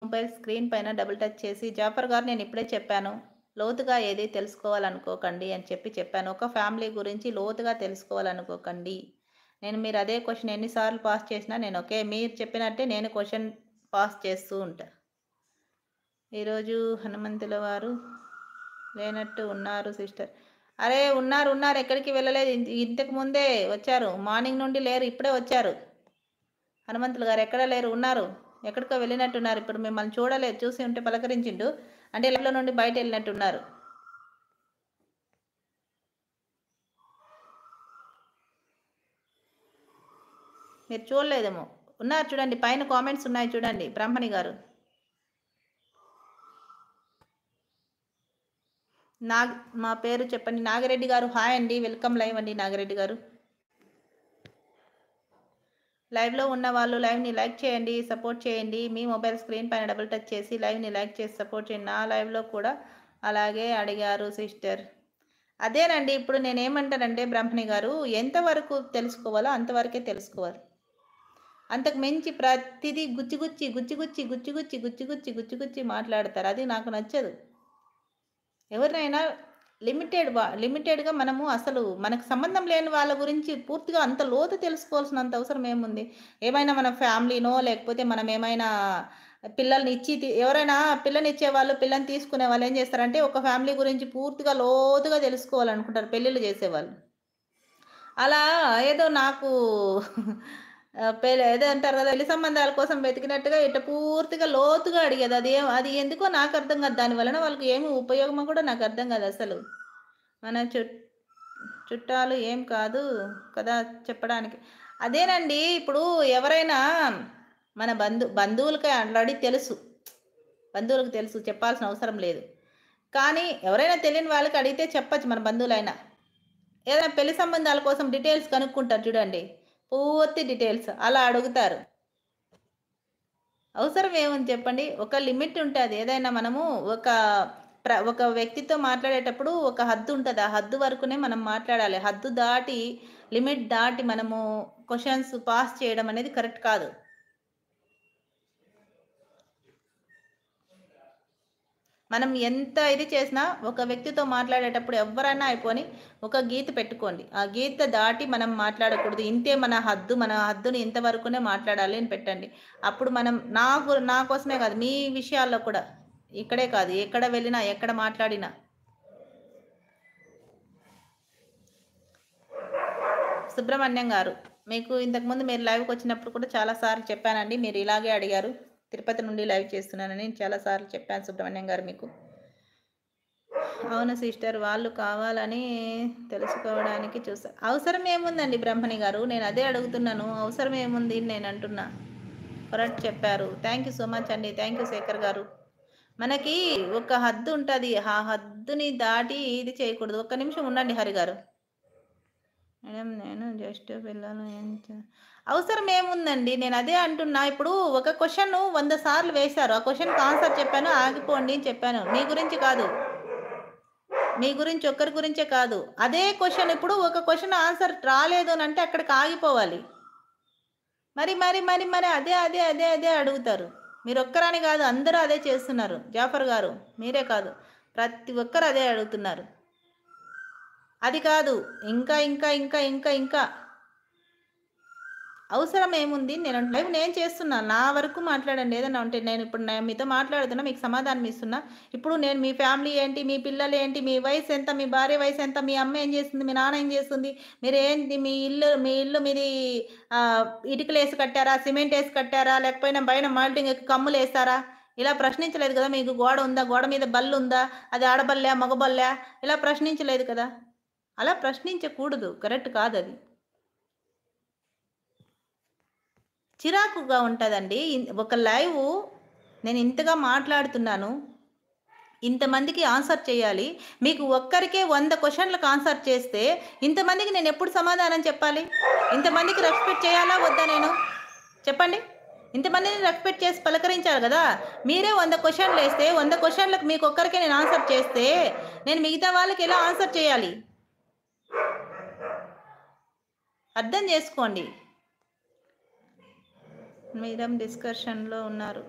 Mobile screen పైన double touch చేసి, జాఫర్ గారు నేను ఇప్పుడే చెప్పాను. లోతుగా ఏది తెలుసుకోవాలనుకోకండి అని చెప్పాను. ఒక ఫ్యామిలీ గురించి లోతుగా తెలుసుకోవాలనుకోకండి. మీరు అదే క్వెషన్ ఎన్ని సార్లు పాస్ చేసినా నేను మీరు చెప్పినట్టే నేను క్వెషన్ పాస్ చేస్తూ ఉంటా. ఈరోజు హనుమంతుల వారు లేనట్టు ఉన్నారు సిస్టర్. అరే! ఉన్నారు. ఎక్కడికి వెళ్ళలేదు. ఇంతకు ముందే వచ్చారు. మార్నింగ్ నుండి లేరు. ఇప్పుడే వచ్చారు. హనుమంతులు గారు ఎక్కడ లేరు. ఉన్నారు. ఎక్కడికో వెళ్ళినట్టున్నారు. ఇప్పుడు మిమ్మల్ని చూడలేదు. చూసి ఉంటే పలకరించిండు. అంటే లైవ్‌లో నుండి బయట వెళ్ళినట్టున్నారు. మీరు చూడలేదేమో. ఉన్నారు చూడండి. పైన కామెంట్స్ ఉన్నాయి చూడండి. బ్రాహ్మణి గారు. మా పేరు చెప్పండి. నాగిరెడ్డి గారు హాయ్ అండి. వెల్కమ్ లైవ్ అండి నాగిరెడ్డి గారు. లైవ్‌లో ఉన్న వాళ్ళు లైవ్‌ని లైక్ చేయండి, సపోర్ట్ చేయండి. మీ మొబైల్ స్క్రీన్ పైన డబుల్ టచ్ చేసి లైవ్‌ని లైక్ చేసి సపోర్ట్ చేయండి. నా లైవ్‌లో కూడా అలాగే అడిగారు సిస్టర్. అదేనండి ఇప్పుడు నేనేమంటానంటే బ్రాహ్మణి గారు ఎంతవరకు తెలుసుకోవాలో అంతవరకే తెలుసుకోవాలి. అంతకు మించి ప్రతిదీ గుచ్చి మాట్లాడతారు. అది నాకు నచ్చదు. ఎవరినైనా లిమిటెడ్‌గా మనము అసలు మనకు సంబంధం లేని వాళ్ళ గురించి పూర్తిగా అంత లోతు తెలుసుకోవాల్సినంత అవసరం ఏముంది? ఏమైనా మన ఫ్యామిలీనో లేకపోతే మనం ఏమైనా పిల్లల్ని ఇచ్చి ఎవరైనా పిల్లనిచ్చే వాళ్ళు, పిల్లని తీసుకునే వాళ్ళు ఏం చేస్తారంటే ఒక ఫ్యామిలీ గురించి పూర్తిగా లోతుగా తెలుసుకోవాలనుకుంటారు పెళ్ళిళ్ళు చేసేవాళ్ళు. అలా ఏదో నాకు ఏదో అంటారు కదా! పెళ్లి సంబంధాల కోసం వెతికినట్టుగా ఇట్ట పూర్తిగా లోతుగా అడిగేది. అది ఎందుకో నాకు అర్థం కాదు. దాని వలన వాళ్ళకి ఏమి ఉపయోగమో కూడా నాకు అర్థం కాదు అసలు. మన చుట్టాలు ఏం కాదు కదా చెప్పడానికి. అదేనండి ఇప్పుడు ఎవరైనా మన బంధువులకి ఆల్రెడీ తెలుసు. బంధువులకు తెలుసు చెప్పాల్సిన అవసరం లేదు. కానీ ఎవరైనా తెలియని వాళ్ళకి అడిగితే చెప్పొచ్చు మన బంధువులైనా. ఏదైనా పెళ్లి సంబంధాల కోసం డీటెయిల్స్ కనుక్కుంటారు చూడండి. పూర్తి డీటెయిల్స్ అలా అడుగుతారు. అవసరం ఏముంది చెప్పండి? ఒక లిమిట్ ఉంటది. ఏదైనా మనము ఒక వ్యక్తితో మాట్లాడేటప్పుడు ఒక హద్దు ఉంటది. ఆ హద్దు వరకునే మనం మాట్లాడాలి. హద్దు దాటి, లిమిట్ దాటి మనము క్వెషన్స్ పాస్ చేయడం అనేది కరెక్ట్ కాదు. మనం ఎంత ఇది చేసినా ఒక వ్యక్తితో మాట్లాడేటప్పుడు ఎవ్వరైనా అయిపోని ఒక గీత పెట్టుకోండి. ఆ గీత దాటి మనం మాట్లాడకూడదు. ఇంతే మన హద్దు. మన హద్దుని ఇంతవరకునే మాట్లాడాలి అని పెట్టండి. అప్పుడు మనం నా కోసమే కాదు మీ విషయాల్లో కూడా ఇక్కడే కాదు ఎక్కడ వెళ్ళినా ఎక్కడ మాట్లాడినా. సుబ్రహ్మణ్యం గారు మీకు ఇంతకుముందు మీరు లైవ్కి వచ్చినప్పుడు కూడా చాలా సార్లు చెప్పానండి. మీరు ఇలాగే అడిగారు. తిరుపతి నుండి లైవ్ చేస్తున్నానని చాలా సార్లు చెప్పాను సుబ్రహ్మణ్యం గారు మీకు. అవును సిస్టర్. వాళ్ళు కావాలని తెలుసుకోవడానికి చూసా. అవసరం ఏముందండి బ్రహ్మణి గారు? నేను అదే అడుగుతున్నాను. అవసరం ఏముంది నేను అంటున్నా. కరెక్ట్ చెప్పారు. థ్యాంక్ యూ సో మచ్ అండి. థ్యాంక్ యూ శేఖర్ గారు. మనకి ఒక హద్దు ఉంటుంది. ఆ హద్దుని దాటి ఇది చేయకూడదు. ఒక్క నిమిషం ఉండండి హరి గారు. మేడం నేను జస్ట్ పిల్లలు అవసరం ఏముందండి? నేను అదే అంటున్నా. ఇప్పుడు ఒక క్వశ్చన్ 100 సార్లు వేశారు. ఆ క్వశ్చన్కి ఆన్సర్ చెప్పాను. ఆగిపోండి అని చెప్పాను. మీ గురించి కాదు. మీ గురించి ఒక్కరి గురించే కాదు. అదే క్వెషన్ ఇప్పుడు ఒక క్వెషన్ ఆన్సర్ రాలేదు అని అంటే అక్కడికి ఆగిపోవాలి. మరి అదే అడుగుతారు. మీరు ఒక్కరని కాదు అందరూ అదే చేస్తున్నారు. జాఫర్ గారు మీరే కాదు. ప్రతి ఒక్కరు అదే అడుగుతున్నారు. అది కాదు. ఇంకా అవసరం ఏముంది? నేను చేస్తున్నాను. నా వరకు మాట్లాడండి. ఏదైనా ఉంటే నేను ఇప్పుడు మీతో మాట్లాడుతున్నా, మీకు సమాధానం ఇస్తున్నా. ఇప్పుడు నేను మీ ఫ్యామిలీ ఏంటి, మీ పిల్లలు ఏంటి, మీ వయసు ఎంత, మీ భార్య వయసు ఎంత, మీ అమ్మ ఏం చేస్తుంది, మీ నాన్న ఏం చేస్తుంది, మీరేంటి, మీ ఇల్లు మీది ఇటుకలేసి కట్టారా, సిమెంట్ వేసి కట్టారా, లేకపోయినా పైన మాల్టింగ్ కమ్ములు వేస్తారా? ఇలా ప్రశ్నించలేదు కదా. మీకు గోడ ఉందా, గోడ మీద బల్లు ఉందా, అది ఆడబల్లా మగబల్లా, ఇలా ప్రశ్నించలేదు కదా. అలా ప్రశ్నించకూడదు. కరెక్ట్ కాదు అది. చిరాకుగా ఉంటుందండి. ఒక లైవ్ నేను ఇంతగా మాట్లాడుతున్నాను. ఇంతమందికి ఆన్సర్ చేయాలి. మీకు ఒక్కరికే 100 క్వశ్చన్లకు ఆన్సర్ చేస్తే ఇంతమందికి నేను ఎప్పుడు సమాధానం చెప్పాలి? ఇంతమందికి రెస్పెక్ట్ చేయాలా వద్దా నేను? చెప్పండి. ఇంతమందిని రెస్పెక్ట్ చేసి పలకరించాలి కదా. మీరే 100 క్వశ్చన్లు వేస్తే 100 క్వశ్చన్లకు మీకు ఒక్కరికే నేను ఆన్సర్ చేస్తే నేను మిగతా వాళ్ళకి ఎలా ఆన్సర్ చేయాలి? అర్థం చేసుకోండి. మేడం డిస్కషన్లో ఉన్నారు.